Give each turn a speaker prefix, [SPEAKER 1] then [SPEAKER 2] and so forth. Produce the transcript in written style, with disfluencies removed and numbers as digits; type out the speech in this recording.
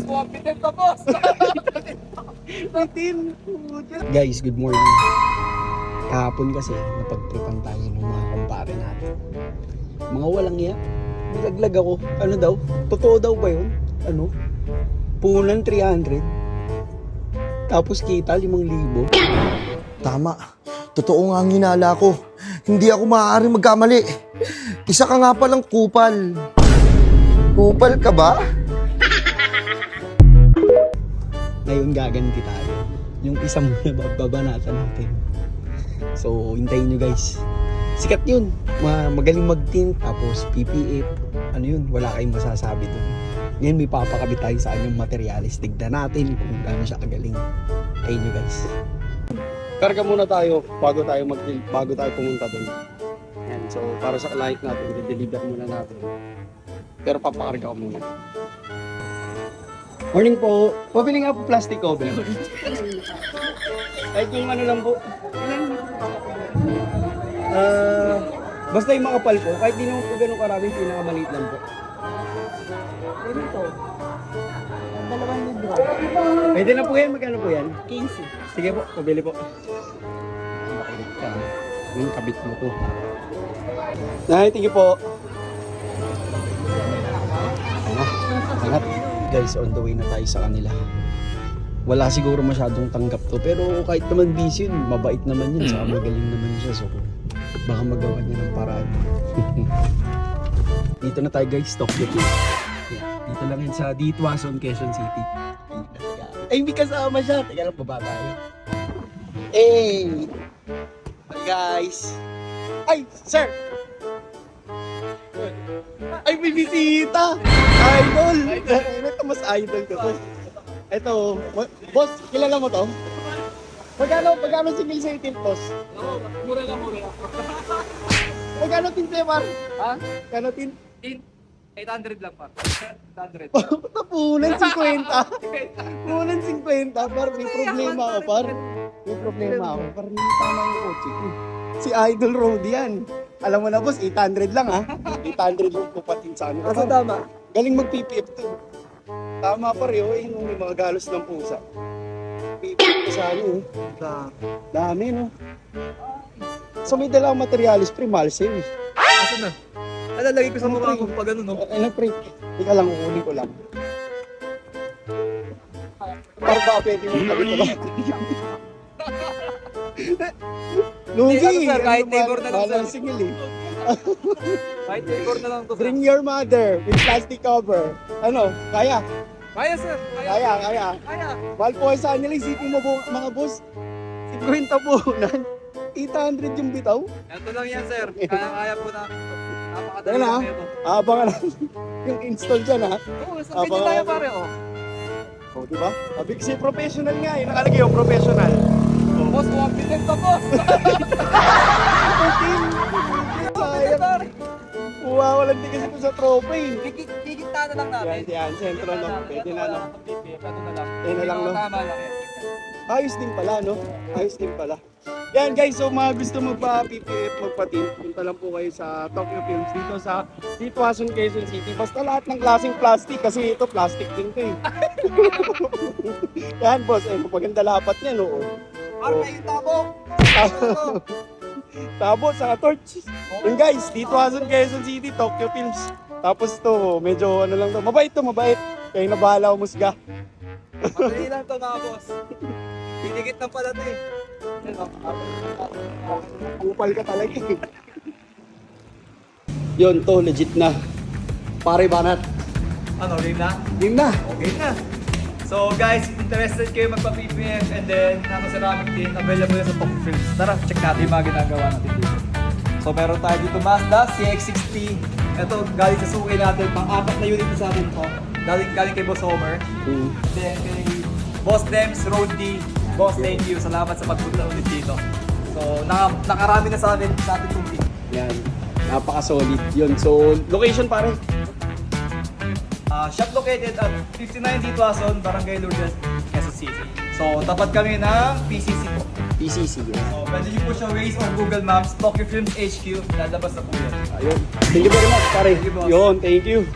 [SPEAKER 1] 150 ka, boss!
[SPEAKER 2] Guys, good morning. Kahapon kasi napagtripan tayo ng mga kumpare natin. Mga walang iya. Nilaglag ako. Ano daw? Totoo daw ba yun? Ano? Punan 300. Tapos kita 5,000.
[SPEAKER 3] Tama. Totoo nga ang hinala ko. Hindi ako maaaring magkamali. Isa ka nga palang kupal. Kupal ka ba?
[SPEAKER 2] Ngayon gaganti tayo. Yung isa muna babanatan natin. So, hintayin nyo guys. Sikat yun. Magaling mag-tint. Tapos PPF. Ano yun? Wala kayong masasabi dun. Ngayon may papakabit tayo sa kanyang materialis. Tignan natin kung gaano siya kagaling. Hintayin nyo guys. Karga muna tayo bago tayo pumunta dun. Yan. So, para sa client natin, i-deliver muna natin. Pero papakarga ko muna. Morning po. Pabili nga po plastic cover. Kahit yung ano lang po. Basta yung makapal po. Kahit di naman po ganun karami, pinakamaliit lang po.
[SPEAKER 1] Ito. 2 libro.
[SPEAKER 2] Pwede na po yan. Magkano po yan?
[SPEAKER 1] 15.
[SPEAKER 2] Sige po, pabili po. Makulit ka. Yung kabit mo to. Nay, thank you po. Angat. Guys, on the way na tayo sa kanila. Wala siguro masyadong tanggap to. Pero kahit naman busy yun, mabait naman yun. Saka magaling naman siya. So, baka magawa niya ng paraan. Dito na tayo guys, Tokyo Tour. Yeah, dito lang yun sa Ditwason, Quezon City. Ay, hindi kasama siya. Teka lang, baba tayo. Hey! Hi guys! Ay, sir! Ay, may bisita! Idol! Ito, mas idol ko to. Ito, boss, kilala mo to? Pagkano single sa itin, boss?
[SPEAKER 1] Oo, mura lang.
[SPEAKER 2] Pagkano tin, Par?
[SPEAKER 1] Ha?
[SPEAKER 2] Pagkano tin?
[SPEAKER 1] 800 lang, pa. 800.
[SPEAKER 2] Punan 50. Punan 50. Par, may problema ako, par. May problema ako. Par, hindi tama yung kotse ko. Si Idol Road yan. Alam mo na, boss, 800 lang, ha? 800 lang po patin sa ano.
[SPEAKER 1] Asa tama?
[SPEAKER 2] Galing mag-PPF to. Tama pa rin, oh. Yung may mga galos ng pusa. PPF ko sa ano, dami, no? So, may dalang materialis, pre, mahal sa'yo, eh.
[SPEAKER 1] Asa na? Lalagay ko sa mukha ko pag ano, no?
[SPEAKER 2] Ano, pre? Ika lang, kukunin ko lang. Para ba, pwede mo sabi ko lang. Lugi!
[SPEAKER 1] Ano, sir, kahit neighbor na lang, sir.
[SPEAKER 2] Balang singil, eh.
[SPEAKER 1] Kahit record na lang to, sir.
[SPEAKER 2] Bring your mother with plastic cover. Ano? Kaya?
[SPEAKER 1] Kaya, sir.
[SPEAKER 2] Kaya. Mahal po kayo sa kanila. Isipin mo po, mga boss. 50 po na. 800 yung bitaw.
[SPEAKER 1] Ito lang yan, sir. Kaya po namin ito. Napakadali
[SPEAKER 2] Yan, ha?
[SPEAKER 1] lang ito.
[SPEAKER 2] Abangan lang. Yung install dyan, ha?
[SPEAKER 1] Oo, sa video tayo, pare, oh.
[SPEAKER 2] O, diba? Sabi kasi professional nga, eh. Nakalagay yung professional.
[SPEAKER 1] Boss, 150 ka, boss.
[SPEAKER 2] Sayang. Wawalan din kasi ito sa trophy.
[SPEAKER 1] Kikita na lang namin.
[SPEAKER 2] Yan, sentro, no? Pwede na, no?
[SPEAKER 1] Ito na lang.
[SPEAKER 2] Pwede na lang, no?
[SPEAKER 1] Tama lang yan.
[SPEAKER 2] Ayos din pala, no? Ayos din pala. Yan guys, so mga gusto magpa-PPF, magpa-team, punta lang po kayo sa Tokyo Films dito sa Ditwason, Quezon City. Basta lahat ng klaseng plastic kasi ito plastic din to, eh. Yan boss, eh, maganda lapat niya, no?
[SPEAKER 1] Parang kayo tabok.
[SPEAKER 2] Tabo sa torch. Yun guys, Ditwason, Quezon City, Tokyo Films. Tapos to, medyo ano lang to, mabait to, mabait. Kayo na bahala umusga.
[SPEAKER 1] Madali lang to, mga boss. Didikit na pala to, eh.
[SPEAKER 2] Kupal ka talaga, eh. Yun to, legit na. Pare banat.
[SPEAKER 1] Ano, game na?
[SPEAKER 2] Game na.
[SPEAKER 1] Okay na. So guys, if interested kayo magpa-PPF and then ceramic tin, available yan sa Tokyo Films. Tara, check natin yung mga ginagawa natin dito. So meron tayo dito Mazda CX-60. Ito, galing sa suki natin. Pang-apat na unit na sa atin to. Galing kay Boss Homer. Then kay Boss Dems, Road D. Boss, thank you. Salamat sa pagpunta ulit dito. So, nakarami na sa atin itong team.
[SPEAKER 2] Yan. Napaka-solid yun. So, location pare.
[SPEAKER 1] Shop located at 59 Ditwason, Barangay Lourdes, Quezon City. So, tapat kami ng PCC po.
[SPEAKER 2] PCC.
[SPEAKER 1] So, pwede nyo po siya Waze or Google Maps, Tokyo Films HQ, lalabas na po yan.
[SPEAKER 2] Ayun. Thank you very much pare.
[SPEAKER 1] Thank you, boss.
[SPEAKER 2] Yun, thank you.